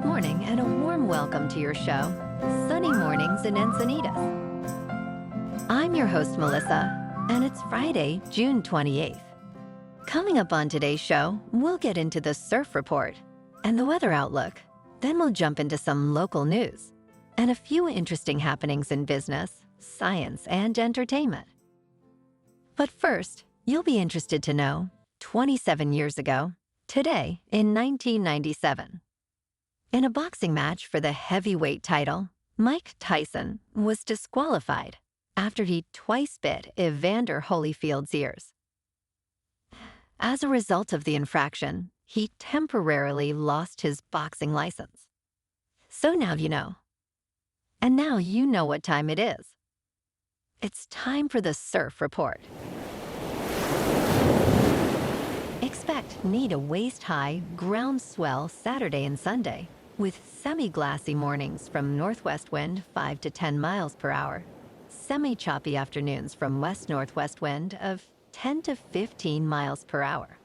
Good morning and a warm welcome to your show, Sunny Mornings in Encinitas. I'm your host, Melissa, and it's Friday, June 28th. Coming up on today's show, we'll get into the surf report and the weather outlook. Then we'll jump into some local news and a few interesting happenings in business, science, and entertainment. But first, you'll be interested to know, 27 years ago, today in 1997, in a boxing match for the heavyweight title, Mike Tyson was disqualified after he twice bit Evander Holyfield's ears. As a result of the infraction, he temporarily lost his boxing license. So now you know. And now you know what time it is. It's time for the surf report. Expect knee to waist-high ground swell Saturday and Sunday, with semi-glassy mornings from northwest wind 5 to 10 miles per hour, semi-choppy afternoons from west-northwest wind of 10 to 15 miles per hour.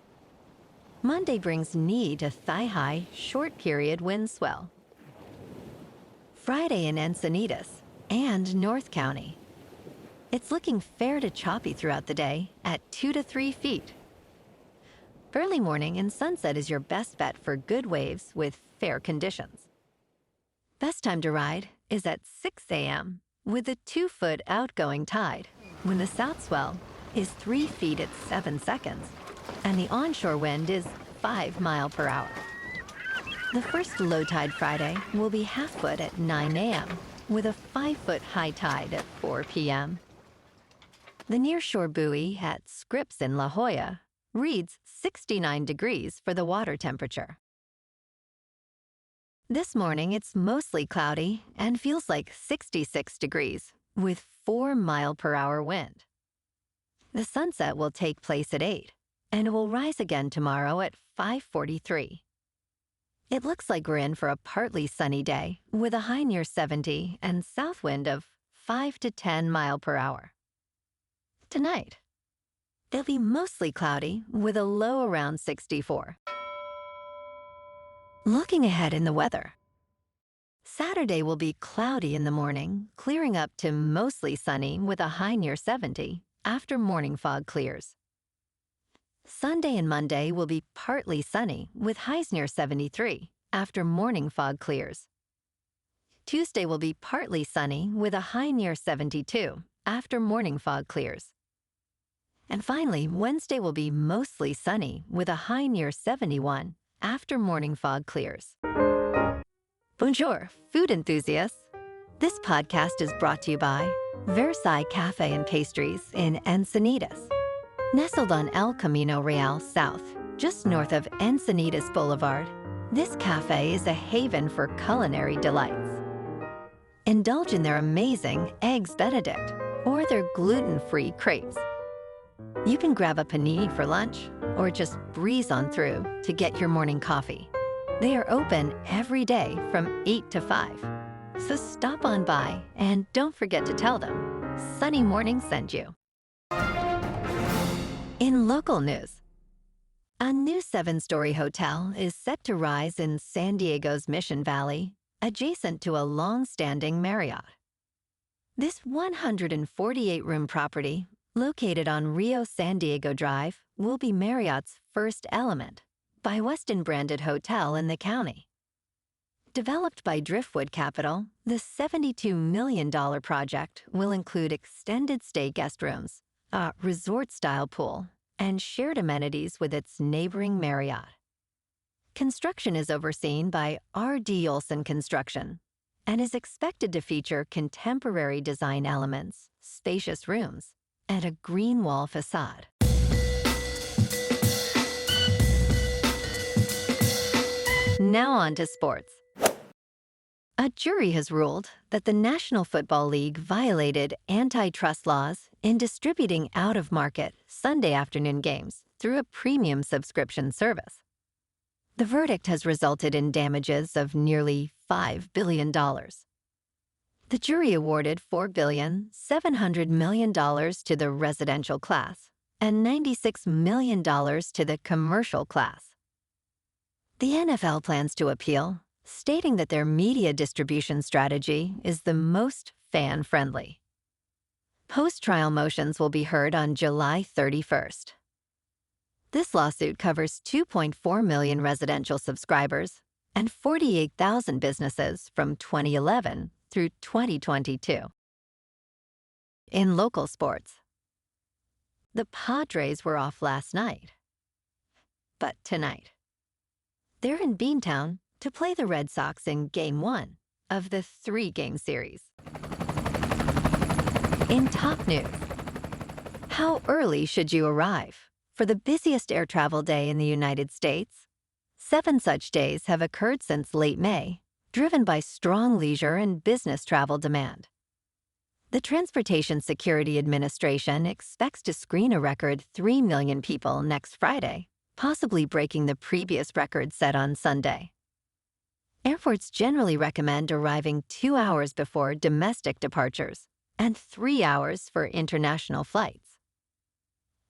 Monday brings knee to thigh-high short-period wind swell. Friday in Encinitas and North County. It's looking fair to choppy throughout the day at 2 to 3 feet. Early morning and sunset is your best bet for good waves with fair conditions. Best time to ride is at 6 a.m. with a 2-foot outgoing tide when the south swell is 3 feet at 7 seconds and the onshore wind is 5 miles per hour. The first low tide Friday will be half foot at 9 a.m. with a 5-foot high tide at 4 p.m. The nearshore buoy at Scripps in La Jolla reads 69 degrees for the water temperature. This morning, it's mostly cloudy and feels like 66 degrees with 4 mile per hour wind. The sunset will take place at 8 and it will rise again tomorrow at 5:43. It looks like we're in for a partly sunny day with a high near 70 and south wind of 5 to 10 mile per hour. Tonight, it'll be mostly cloudy with a low around 64. Looking ahead in the weather. Saturday will be cloudy in the morning, clearing up to mostly sunny with a high near 70 after morning fog clears. Sunday and Monday will be partly sunny with highs near 73 after morning fog clears. Tuesday will be partly sunny with a high near 72 after morning fog clears. And finally, Wednesday will be mostly sunny with a high near 71 after morning fog clears. Bonjour, food enthusiasts. This podcast is brought to you by Versailles Cafe and Pastries in Encinitas. Nestled on El Camino Real South, just north of Encinitas Boulevard, this cafe is a haven for culinary delights. Indulge in their amazing Eggs Benedict or their gluten-free crepes. You can grab a panini for lunch or just breeze on through to get your morning coffee. They are open every day from 8 to 5. So stop on by and don't forget to tell them Sunny Morning sent you. In local news, a new 7-story hotel is set to rise in San Diego's Mission Valley, adjacent to a long-standing Marriott. This 148-room property, located on Rio San Diego Drive, will be Marriott's first Element by Westin branded hotel in the county. Developed by Driftwood Capital, the $72 million project will include extended stay guest rooms, a resort-style pool, and shared amenities with its neighboring Marriott. Construction is overseen by R.D. Olson Construction and is expected to feature contemporary design elements, spacious rooms, and a green wall facade. Now on to sports. A jury has ruled that the National Football League violated antitrust laws in distributing out-of-market Sunday afternoon games through a premium subscription service. The verdict has resulted in damages of nearly $5 billion. The jury awarded $4.7 billion to the residential class and $96 million to the commercial class. The NFL plans to appeal, stating that their media distribution strategy is the most fan-friendly. Post-trial motions will be heard on July 31st. This lawsuit covers 2.4 million residential subscribers and 48,000 businesses from 2011 through 2022. In local sports, the Padres were off last night. But tonight, they're in Beantown to play the Red Sox in Game 1 of the 3-game series. In top news, how early should you arrive for the busiest air travel day in the United States? 7 such days have occurred since late May, driven by strong leisure and business travel demand. The Transportation Security Administration expects to screen a record 3 million people next Friday, possibly breaking the previous record set on Sunday. Airports generally recommend arriving 2 hours before domestic departures and 3 hours for international flights.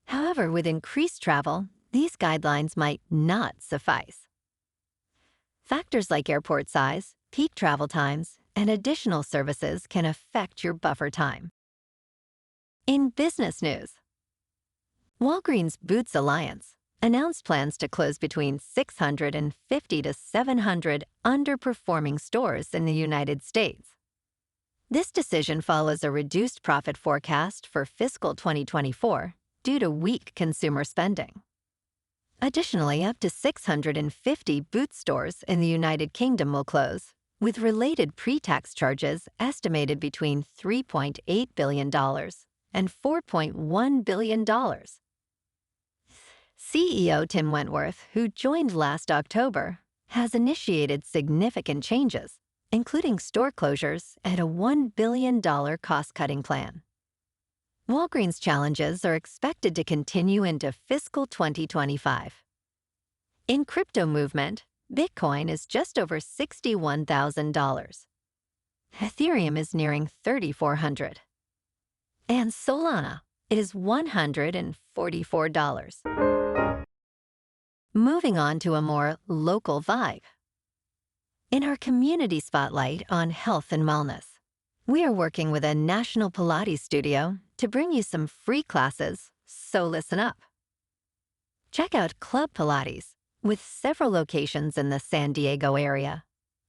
However, with increased travel, these guidelines might not suffice. Factors like airport size, peak travel times, and additional services can affect your buffer time. In business news, Walgreens Boots Alliance announced plans to close between 650 to 700 underperforming stores in the United States. This decision follows a reduced profit forecast for fiscal 2024 due to weak consumer spending. Additionally, up to 650 Boots stores in the United Kingdom will close, with related pre-tax charges estimated between $3.8 billion and $4.1 billion. CEO Tim Wentworth, who joined last October, has initiated significant changes, including store closures and a $1 billion cost-cutting plan. Walgreens' challenges are expected to continue into fiscal 2025. In crypto movement, Bitcoin is just over $61,000. Ethereum is nearing $3,400. And Solana is $144. Moving on to a more local vibe. In our community spotlight on health and wellness, we are working with a national Pilates studio to bring you some free classes, so listen up. Check out Club Pilates, with several locations in the San Diego area.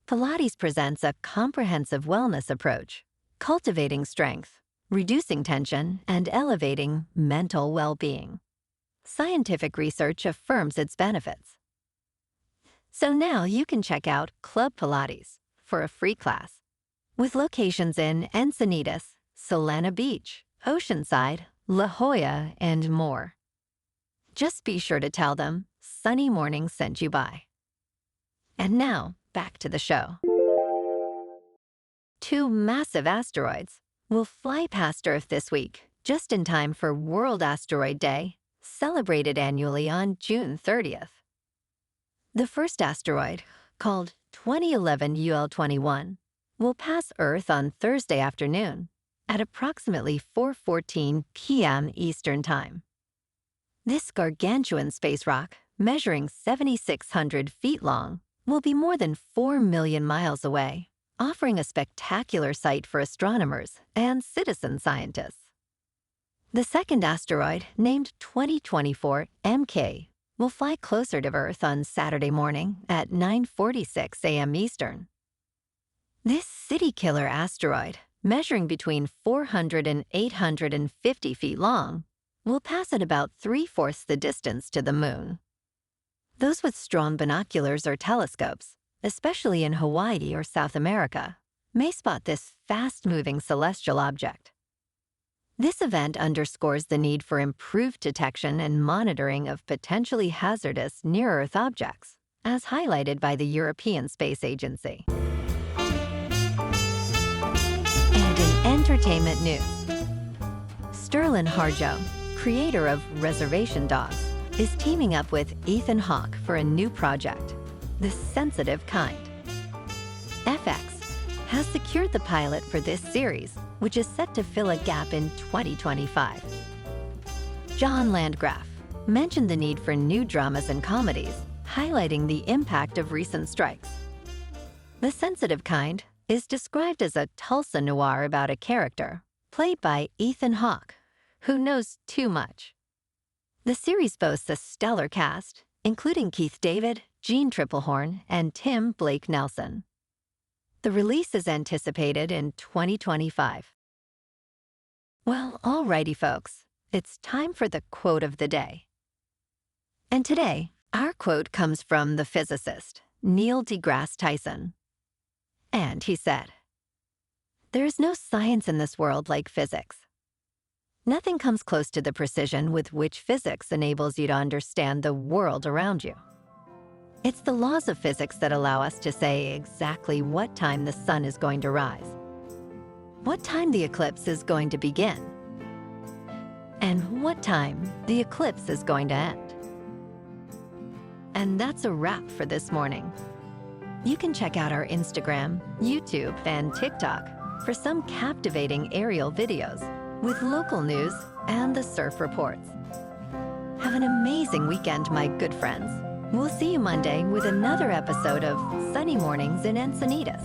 Pilates presents a comprehensive wellness approach, cultivating strength, reducing tension, and elevating mental well-being. Scientific research affirms its benefits. So now you can check out Club Pilates for a free class, with locations in Encinitas, Solana Beach, Oceanside, La Jolla, and more. Just be sure to tell them Sunny Morning sent you by. And now, back to the show. 2 massive asteroids will fly past Earth this week, just in time for World Asteroid Day, celebrated annually on June 30th. The first asteroid, called 2011 UL21, will pass Earth on Thursday afternoon at approximately 4:14 p.m. Eastern Time. This gargantuan space rock, measuring 7,600 feet long, will be more than 4 million miles away, offering a spectacular sight for astronomers and citizen scientists. The second asteroid, named 2024 MK, will fly closer to Earth on Saturday morning at 9:46 a.m. Eastern. This city-killer asteroid, measuring between 400 and 850 feet long, will pass at about 3/4 the distance to the Moon. Those with strong binoculars or telescopes, especially in Hawaii or South America, may spot this fast-moving celestial object. This event underscores the need for improved detection and monitoring of potentially hazardous near-Earth objects, as highlighted by the European Space Agency. And in entertainment news, Sterlin Harjo, creator of Reservation Dogs, is teaming up with Ethan Hawke for a new project, The Sensitive Kind. FX has secured the pilot for this series, which is set to fill a gap in 2025. John Landgraf mentioned the need for new dramas and comedies, highlighting the impact of recent strikes. The sensitive kind is described as a Tulsa noir about a character, played by Ethan Hawke, who knows too much. The series boasts a stellar cast, including Keith David, Jean Triplehorn, and Tim Blake Nelson. The release is anticipated in 2025. Well, alrighty, folks. It's time for the quote of the day. And today, our quote comes from the physicist, Neil deGrasse Tyson. And he said, "There is no science in this world like physics. Nothing comes close to the precision with which physics enables you to understand the world around you. It's the laws of physics that allow us to say exactly what time the sun is going to rise, what time the eclipse is going to begin, and what time the eclipse is going to end." And that's a wrap for this morning. You can check out our Instagram, YouTube, and TikTok for some captivating aerial videos with local news and the surf reports. Have an amazing weekend, my good friends. We'll see you Monday with another episode of Sunny Mornings in Encinitas.